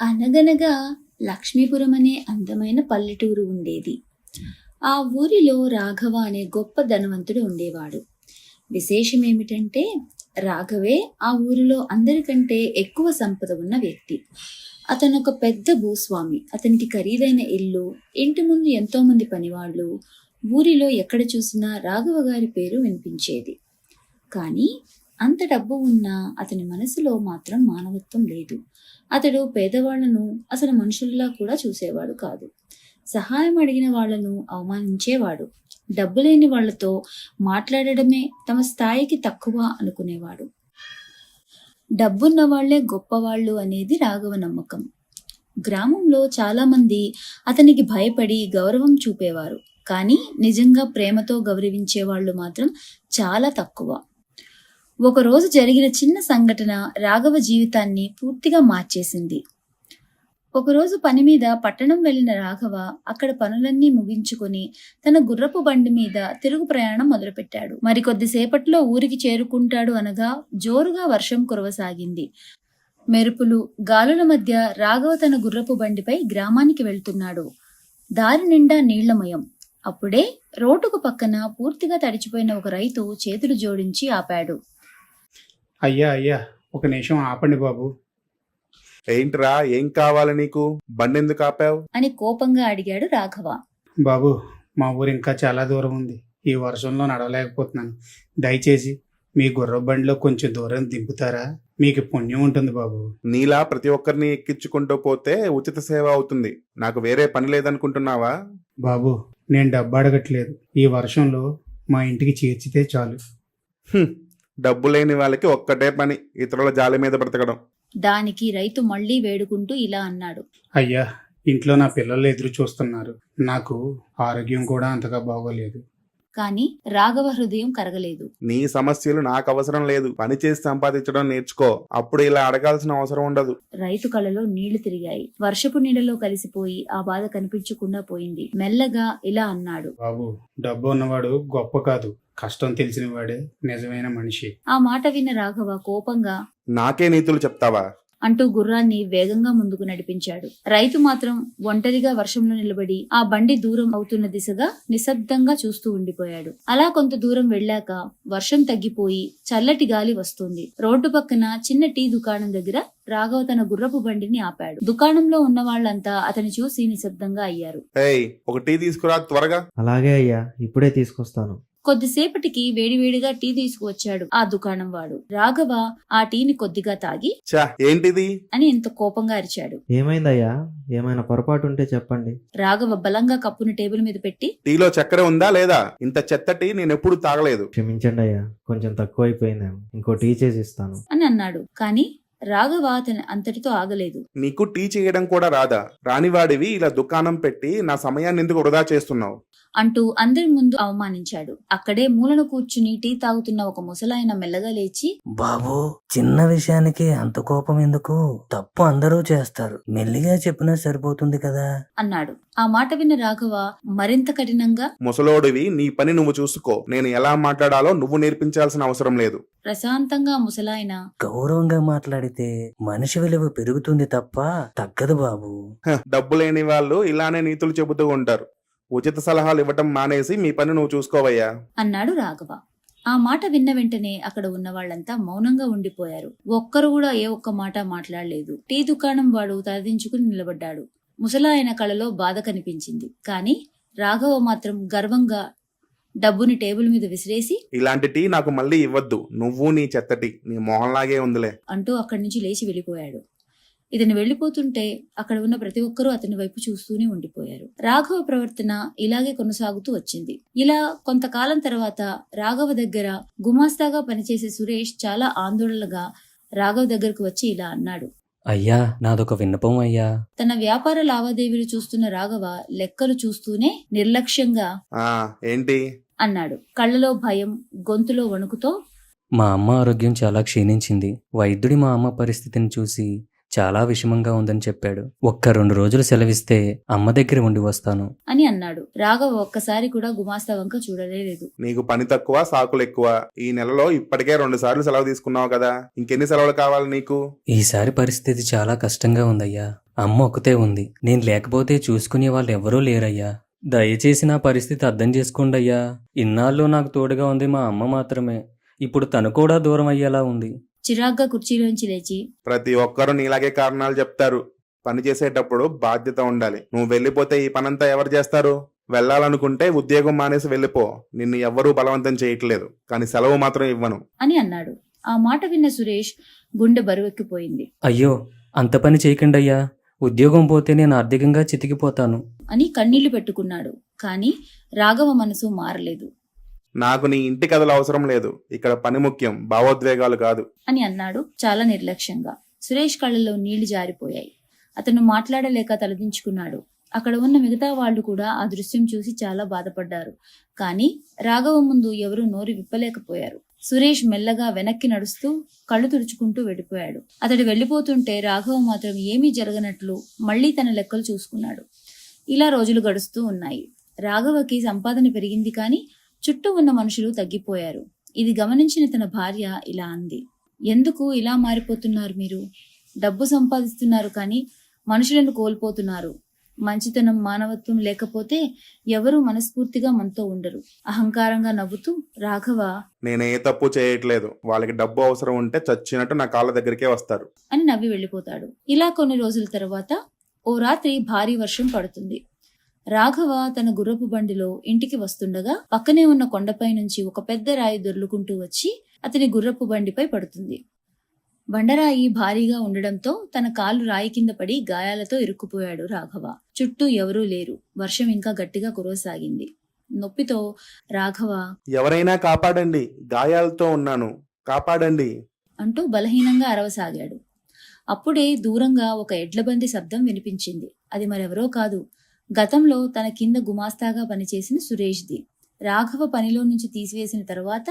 అనగనగా లక్ష్మీపురం అనే అందమైన పల్లెటూరు ఉండేది. ఆ ఊరిలో రాఘవ అనే గొప్ప ధనవంతుడు ఉండేవాడు. విశేషమేమిటంటే రాఘవే ఆ ఊరిలో అందరికంటే ఎక్కువ సంపద ఉన్న వ్యక్తి. అతను ఒక పెద్ద భూస్వామి. అతనికి ఖరీదైన ఇల్లు, ఇంటి ముందు ఎంతో మంది పనివాళ్ళు, ఊరిలో ఎక్కడ చూసినా రాఘవ గారి పేరు వినిపించేది. కానీ అంత డబ్బు ఉన్నా అతని మనసులో మాత్రం మానవత్వం లేదు. అతడు పేదవాళ్లను అసలు మనుషుల్లా కూడా చూసేవాడు కాదు. సహాయం అడిగిన వాళ్లను అవమానించేవాడు. డబ్బు లేని వాళ్లతో మాట్లాడడమే తమ స్థాయికి తక్కువ అనుకునేవాడు. డబ్బున్న వాళ్లే గొప్పవాళ్ళు అనేది రాఘవ నమ్మకం. గ్రామంలో చాలా మంది అతనికి భయపడి గౌరవం చూపేవారు. కానీ నిజంగా ప్రేమతో గౌరవించే వాళ్ళు మాత్రం చాలా తక్కువ. ఒకరోజు జరిగిన చిన్న సంఘటన రాఘవ జీవితాన్ని పూర్తిగా మార్చేసింది. ఒకరోజు పని మీద పట్టణం వెళ్లిన రాఘవ అక్కడ పనులన్నీ ముగించుకొని తన గుర్రపు బండి మీద తిరుగు ప్రయాణం మొదలుపెట్టాడు. మరికొద్దిసేపట్లో ఊరికి చేరుకుంటాడు అనగా జోరుగా వర్షం కురవసాగింది. మెరుపులు, గాలుల మధ్య రాఘవ తన గుర్రపు బండిపై గ్రామానికి వెళ్తున్నాడు. దారి నిండా నీళ్లమయం. అప్పుడే రోడ్డుకు పక్కన పూర్తిగా తడిచిపోయిన ఒక రైతు చేతులు జోడించి ఆపాడు. అయ్యా అయ్యా, ఒక నిమిషం ఆపండి బాబు. ఏంట్రా, ఏం కావాలి నీకు? బండెందుకు ఆపావు? అని కోపంగా అడిగాడు రాఘవ. బాబు, మా ఊరు ఇంకా చాలా దూరం ఉంది. ఈ వర్షంలో నడవలేకపోతున్నాను. దయచేసి మీ గుర్ర బండిలో కొంచెం దూరం దింపుతారా? మీకు పుణ్యం ఉంటుంది బాబు. నీలా ప్రతి ఒక్కరిని ఎక్కించుకుంటూ పోతే ఉచిత సేవ అవుతుంది. నాకు వేరే పని లేదనుకుంటున్నావా? బాబు, నేను డబ్బు అడగట్లేదు. ఈ వర్షంలో మా ఇంటికి చేర్చితే చాలు. డబ్బు లేని వాళ్ళకి ఒక్కటే పని, ఇతరుల జాలి మీద బ్రతకడం. దానికి రైతు మళ్లీ వేడుకుంటూ ఇలా అన్నాడు. అయ్యా, ఇంట్లో నా పిల్లలు ఎదురు చూస్తున్నారు. నాకు ఆరోగ్యం కూడా అంతగా బాగోలేదు. కాని రాఘవ హృదయం కరగలేదు. నీ సమస్యలు నాకు అవసరం లేదు. పని చేసి సంపాదించడం నేర్చుకో. అప్పుడు ఇలా అడగాల్సిన అవసరం ఉండదు. రైతు కళ్ళలో నీళ్లు తిరిగాయి. వర్షపు నీడలో కలిసిపోయి ఆ బాధ కనిపించకుండా పోయింది. మెల్లగా ఇలా అన్నాడు. బాబు, డబ్బు ఉన్నవాడు గొప్ప కాదు, కష్టం తెలిసిన వాడే నిజమైన మనిషి. ఆ మాట విన్న రాఘవ కోపంగా, నాకే నీతులు చెప్తావా అంటూ గుర్రాన్ని వేగంగా ముందుకు నడిపించాడు. రైతు మాత్రం ఒంటరిగా వర్షంలో నిలబడి ఆ బండి దూరం అవుతున్న దిశగా నిశ్శబ్దంగా చూస్తూ ఉండిపోయాడు. అలా కొంత దూరం వెళ్ళాక వర్షం తగ్గిపోయి చల్లటి గాలి వస్తుంది. రోడ్డు పక్కన చిన్న టీ దుకాణం దగ్గర రాఘవ తన గుర్రపు బండిని ఆపాడు. దుకాణంలో ఉన్న వాళ్ళంతా అతని చూసి నిశ్శబ్దంగా అయ్యారు. ఏయ్, ఒక టీ తీసుకురా త్వరగా. అలాగే అయ్యా, ఇప్పుడే తీసుకొస్తాను. కొద్దిసేపటికి వేడివేడిగా టీ తీసుకువచ్చాడు ఆ దుకాణం వాడు. రాఘవ ఆ టీని కొద్దిగా తాగి, చా ఏంటిది అని ఎంత కోపంగా అరిచాడు. ఏమైందయ్యా? ఏమైనా పొరపాటు ఉంటే చెప్పండి. రాఘవ బలంగా కప్పును టేబుల్ మీద పెట్టి, టీలో చక్కెర ఉందా లేదా? ఇంత చెత్త టీ నేనెప్పుడు తాగలేదు. క్షమించండి అయ్యా, కొంచెం తక్కువ అయిపోయిందేమో. ఇంకో టీ చేసి ఇస్తాను అని అన్నాడు. కాని రాఘవ అతని అంతటితో ఆగలేదు. నీకు టీ చేయడం కూడా రాదా? రానివాడివి ఇలా దుకాణం పెట్టి నా సమయాన్ని ఎందుకు వృధా చేస్తున్నావు? అంటూ అందరి ముందు అవమానించాడు. అక్కడే మూలను కూర్చుని టీ తాగుతున్న ఒక ముసలాయన మెల్లగా లేచి, బాబు, చిన్న విషయానికి అంత కోపం ఎందుకు? తప్పు అందరూ చేస్తారు, మెల్లిగా చెప్పినా సరిపోతుంది కదా అన్నాడు. ఆ మాట విన్న రాఘవ మరింత కఠినంగా, ముసలోడివి, నీ పని నువ్వు చూసుకో. నేను ఎలా మాట్లాడాలో నువ్వు నేర్పించాల్సిన అవసరం లేదు. ప్రశాంతంగా ముసలాయన, గౌరవంగా మాట్లాడితే మనిషి విలువ పెరుగుతుంది తప్ప తగ్గదు బాబు. డబ్బు లేని వాళ్ళు ఇలానే నీతులు చెబుతూ ఉంటారు. ఉచిత సలహాలు ఇవ్వటం మానేసి మీ పని నువ్వు చూసుకోవయ్యా అన్నాడు రాఘవ. ఆ మాట విన్న వెంటనే అక్కడ ఉన్న వాళ్ళంతా మౌనంగా ఉండిపోయారు. ఒక్కరు కూడా ఏ ఒక్క మాట మాట్లాడలేదు. టీ దుకాణం వాడు తలదించుకుని నిలబడ్డాడు. ముసలాయన కళలో బాధ కనిపించింది. కాని రాఘవ మాత్రం గర్వంగా డబ్బుని టేబుల్ మీద విసిరేసి, ఇలాంటి టీ నాకు మళ్ళీ ఇవ్వద్దు. నువ్వు నీ చెత్త టీ నీ మొహంలాగే ఉందిలే అంటూ అక్కడి నుంచి లేచి వెళ్ళిపోయాడు. ఇతను వెళ్లిపోతుంటే అక్కడ ఉన్న ప్రతి ఒక్కరూ అతని వైపు చూస్తూనే ఉండిపోయారు. రాఘవ ప్రవర్తన ఇలాగే కొనసాగుతూ వచ్చింది. ఇలా కొంతకాలం తర్వాత రాఘవ దగ్గర గుమాస్తాగా పనిచేసే సురేష్ చాలా ఆందోళనగా రాఘవ దగ్గరకు వచ్చి ఇలా అన్నాడు. అయ్యా, నాదొక విన్నపం అయ్యా. తన వ్యాపార లావాదేవీలు చూస్తున్న రాఘవ లెక్కలు చూస్తూనే నిర్లక్ష్యంగా, ఏంటి అన్నాడు. కళ్ళలో భయం, గొంతులో వణుకుతో, మా అమ్మ ఆరోగ్యం చాలా క్షీణించింది. వైద్యుడి మా అమ్మ పరిస్థితిని చూసి చాలా విషమంగా ఉందని చెప్పాడు. 1-2 రోజులు సెలవిస్తే అమ్మ దగ్గర ఉండి వస్తాను అని అన్నాడు. రాఘవ ఒక్కసారి కూడా గుమాస్తా వంక చూడలేదు. నీకు పని తక్కువ, సాకులు ఎక్కువ. ఈ నెలలో ఇప్పటికే 2 సార్లు సెలవు తీసుకున్నావు కదా, ఇంకెన్ని సెలవులు కావాలి నీకు? ఈసారి పరిస్థితి చాలా కష్టంగా ఉందయ్యా. అమ్మ ఒక్కతే ఉంది. నేను లేకపోతే చూసుకునే వాళ్ళు ఎవరూ లేరయ్యా. దయచేసి నా పరిస్థితి అర్థం చేసుకోండి అయ్యా. ఇన్నాళ్ళు నాకు తోడుగా ఉంది మా అమ్మ మాత్రమే. ఇప్పుడు తను కూడా దూరం అయ్యేలా ఉంది. చిరాగ్గా కుర్చీలోంచి లేచి, ప్రతి ఒక్కరూ నీలాగే కారణాలు చెప్తారు. పని చేసేటప్పుడు బాధ్యత ఉండాలి. నువ్వు వెళ్ళిపోతే ఈ పనంతా ఎవరు చేస్తారు? వెళ్ళాలనుకుంటే ఉద్యోగం మానేసి వెళ్ళిపో. నిన్ను ఎవ్వరూ బలవంతం చేయట్లేదు, కానీ సెలవు మాత్రం ఇవ్వను అని అన్నాడు. ఆ మాట విన్న సురేష్ గుండె బరువెక్కిపోయింది. అయ్యో, అంత పని చేయకండి అయ్యా. ఉద్యోగం పోతే నేను ఆర్థికంగా చితికిపోతాను అని కన్నీళ్లు పెట్టుకున్నాడు. కానీ రాఘవ మనసు మారలేదు. నాకు నీ ఇంటి కథలు అవసరం లేదు. ఇక్కడ పని ముఖ్యం, భావోద్వేగాలు కాదు అని అన్నాడు చాలా నిర్లక్ష్యంగా. సురేష్ కళ్ళలో నీళ్లు జారిపోయాయి. అతను మాట్లాడలేక తలదించుకున్నాడు. అక్కడ ఉన్న మిగతా వాళ్ళు కూడా ఆ దృశ్యం చూసి చాలా బాధపడ్డారు. కానీ రాఘవ ముందు ఎవరూ నోరు విప్పలేకపోయారు. సురేష్ మెల్లగా వెనక్కి నడుస్తూ కళ్ళు తుడుచుకుంటూ వెళ్ళిపోయాడు. అతడు వెళ్ళిపోతుంటే రాఘవ మాత్రం ఏమీ జరగనట్లు మళ్లీ తన లెక్కలు చూసుకున్నాడు. ఇలా రోజులు గడుస్తూ ఉన్నాయి. రాఘవకి సంపాదన పెరిగింది, కానీ చుట్టూ ఉన్న మనుషులు తగ్గిపోయారు. ఇది గమనించిన తన భార్య ఇలా అంది, ఎందుకు ఇలా మారిపోతున్నారు మీరు? డబ్బు సంపాదిస్తున్నారు, కానీ మనుషులను కోల్పోతున్నారు. మంచితనం, మానవత్వం లేకపోతే ఎవరూ మనస్ఫూర్తిగా మనతో ఉండరు. అహంకారంగా నవ్వుతూ రాఘవ, నేనే తప్పు చేయట్లేదు. వాళ్ళకి డబ్బు అవసరం ఉంటే చచ్చినట్టు నా కాళ్ళ దగ్గరికే వస్తారు అని నవ్వి వెళ్ళిపోతాడు. ఇలా కొన్ని రోజుల తర్వాత ఓ రాత్రి భారీ వర్షం పడుతుంది. రాఘవ తన గుర్రపు బండిలో ఇంటికి వస్తుండగా పక్కనే ఉన్న కొండపై నుంచి ఒక పెద్ద రాయి దొర్లుకుంటూ వచ్చి అతని గుర్రపు బండిపై పడుతుంది. బండరాయి భారీగా ఉండడంతో తన కాలు రాయి కింద పడి గాయాలతో ఇరుక్కుపోయాడు రాఘవ. చుట్టూ ఎవరూ లేరు. వర్షం ఇంకా గట్టిగా కురవసాగింది. నొప్పితో రాఘవ, ఎవరైనా కాపాడండి, గాయాలతో ఉన్నాను, కాపాడండి అంటూ బలహీనంగా అరవసాగాడు. అప్పుడే దూరంగా ఒక ఎడ్లబండి శబ్దం వినిపించింది. అది మరెవరో కాదు, గతంలో తన కింద గుమాస్తాగా పనిచేసిన సురేష్ది. రాఘవ పనిలో నుంచి తీసివేసిన తర్వాత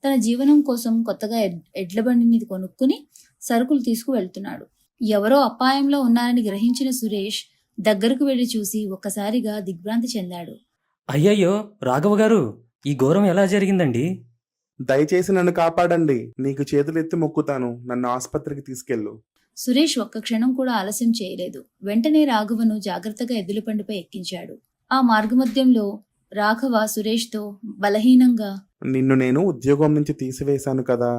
తన జీవనం కోసం కొత్తగా ఎడ్లబండిని కొనుక్కుని సరుకులు తీసుకు వెళ్తున్నాడు. ఎవరో అపాయంలో ఉన్నారని గ్రహించిన సురేష్ దగ్గరకు వెళ్లి చూసి ఒక్కసారిగా దిగ్భ్రాంతి చెందాడు. అయ్యయ్యో, రాఘవ గారు, ఈ ఘోరం ఎలా జరిగిందండి? దయచేసి నన్ను కాపాడండి. నీకు చేతులెత్తి మొక్కుతాను. నన్ను ఆసుపత్రికి తీసుకెళ్ళు. సురేష్ ఒక్క క్షణం కూడా ఆలస్యం చేయలేదు. వెంటనే రాఘవను జాగ్రత్తగా ఎద్దుల బండిపై ఎక్కించాడు. ఆ మార్గమధ్యంలో రాఘవ సురేష్తో బలహీనంగా, నిన్ను నేను ఉద్యోగం నుంచి తీసివేశాను కదా,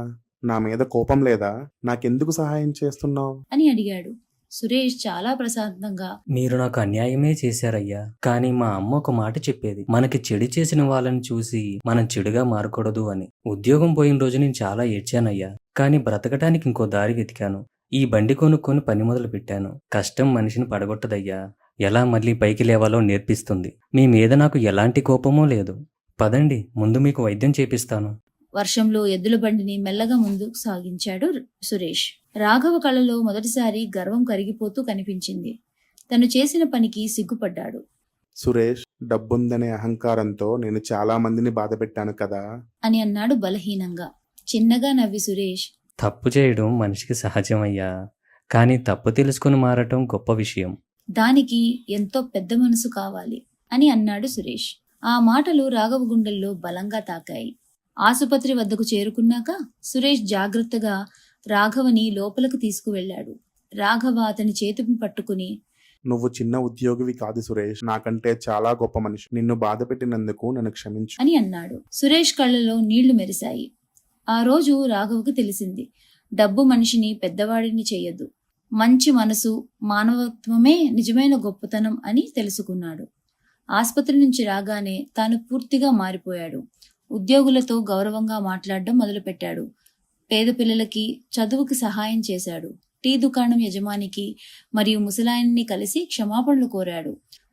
నా మీద కోపం లేదా? నాకెందుకు సహాయం చేస్తున్నావు అని అడిగాడు. సురేష్ చాలా ప్రశాంతంగా, మీరు నాకు అన్యాయమే చేశారయ్యా. కానీ మా అమ్మ ఒక మాట చెప్పేది, మనకి చెడు చేసిన వాళ్ళని చూసి మనం చెడుగా మారకూడదు అని. ఉద్యోగం పోయిన రోజు నేను చాలా ఏడ్చానయ్యా. కానీ బ్రతకటానికి ఇంకో దారి వెతికాను. ఈ బండి కొనుక్కొని పని మొదలు పెట్టాను. కష్టం మనిషిని పడగొట్టదయ్యా, ఎలా మళ్ళీ పైకి లేవాలో నేర్పిస్తుంది. మీ మీద నాకు ఎలాంటి కోపమూ లేదు. పదండి, ముందు మీకు వైద్యం చేపిస్తాను. వర్షంలో ఎద్దుల బండిని మెల్లగా ముందుకు సాగించాడు సురేష్. రాఘవ కళ్ళలో మొదటిసారి గర్వం కరిగిపోతూ కనిపించింది. తను చేసిన పనికి సిగ్గుపడ్డాడు. సురేష్, డబ్బుందనే అహంకారంతో నేను చాలా మందిని బాధ పెట్టాను కదా అని అన్నాడు బలహీనంగా. చిన్నగా నవ్వి సురేష్, తప్పు చేయడం మనిషికి సహజమయ్యా, కానీ తప్పు తెలుసుకుని మారటం గొప్ప విషయం. దానికి ఎంతో పెద్ద మనసు కావాలి అని అన్నాడు సురేష్. ఆ మాటలు రాఘవ గుండెల్లో బలంగా తాకాయి. ఆసుపత్రి వద్దకు చేరుకున్నాక సురేష్ జాగ్రత్తగా రాఘవని లోపలకు తీసుకువెళ్లాడు. రాఘవ అతని చేతిని పట్టుకుని, నువ్వు చిన్న ఉద్యోగివి కాదు సురేష్, నాకంటే చాలా గొప్ప మనిషి. నిన్ను బాధ పెట్టినందుకు నన్ను క్షమించు అని అన్నాడు. సురేష్ కళ్ళలో నీళ్లు మెరిశాయి. ఆ రోజు రాఘవకు తెలిసింది, డబ్బు మనిషిని పెద్దవాడిని చెయ్యదు. మంచి మనసు, మానవత్వమే నిజమైన గొప్పతనం అని తెలుసుకున్నాడు. ఆసుపత్రి నుంచి రాగానే తాను పూర్తిగా మారిపోయాడు. ఉద్యోగులతో గౌరవంగా మాట్లాడడం మొదలుపెట్టాడు. పేద పిల్లలకి చదువుకి సహాయం చేశాడు. టీ దుకాణం యజమానికి మరియు ముసలాయన్ని కలిసి క్షమాపణలు కోరాడు.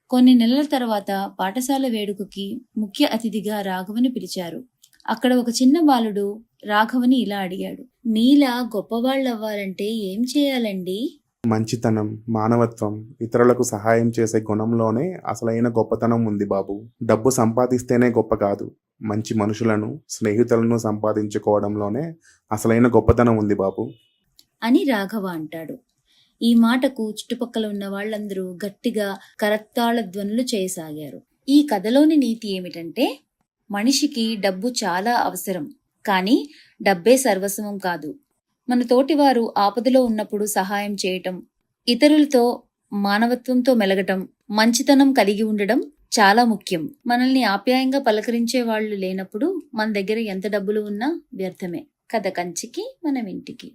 కొన్ని నెలల తర్వాత పాఠశాల వేడుకకి ముఖ్య అతిథిగా రాఘవని పిలిచారు. అక్కడ ఒక చిన్న బాలుడు రాఘవని ఇలా అడిగాడు, నీలా గొప్పవాళ్ళవ్వాలంటే ఏం చేయాలండి? మంచితనం, మానవత్వం, ఇతరులకు సహాయం చేసే గుణంలోనే అసలైన గొప్పతనం ఉంది బాబు. డబ్బు సంపాదిస్తేనే గొప్ప కాదు, మంచి మనుషులను, స్నేహితులను సంపాదించుకోవడంలోనే అసలైన గొప్పతనం ఉంది బాబు అని రాఘవ అంటాడు. ఈ మాటకు చుట్టుపక్కల ఉన్న వాళ్ళందరూ గట్టిగా కరతాళ ధ్వనులు చేయసాగారు. ఈ కథలోని నీతి ఏమిటంటే, మనిషికి డబ్బు చాలా అవసరం, కానీ డబ్బే సర్వస్వం కాదు. మన తోటివారు ఆపదలో ఉన్నప్పుడు సహాయం చేయటం, ఇతరులతో మానవత్వంతో మెలగటం, మంచితనం కలిగి ఉండడం చాలా ముఖ్యం. మనల్ని ఆప్యాయంగా పలకరించే వాళ్ళు లేనప్పుడు మన దగ్గర ఎంత డబ్బులు ఉన్నా వ్యర్థమే. కథ కంచికి మనం ఇంటికి.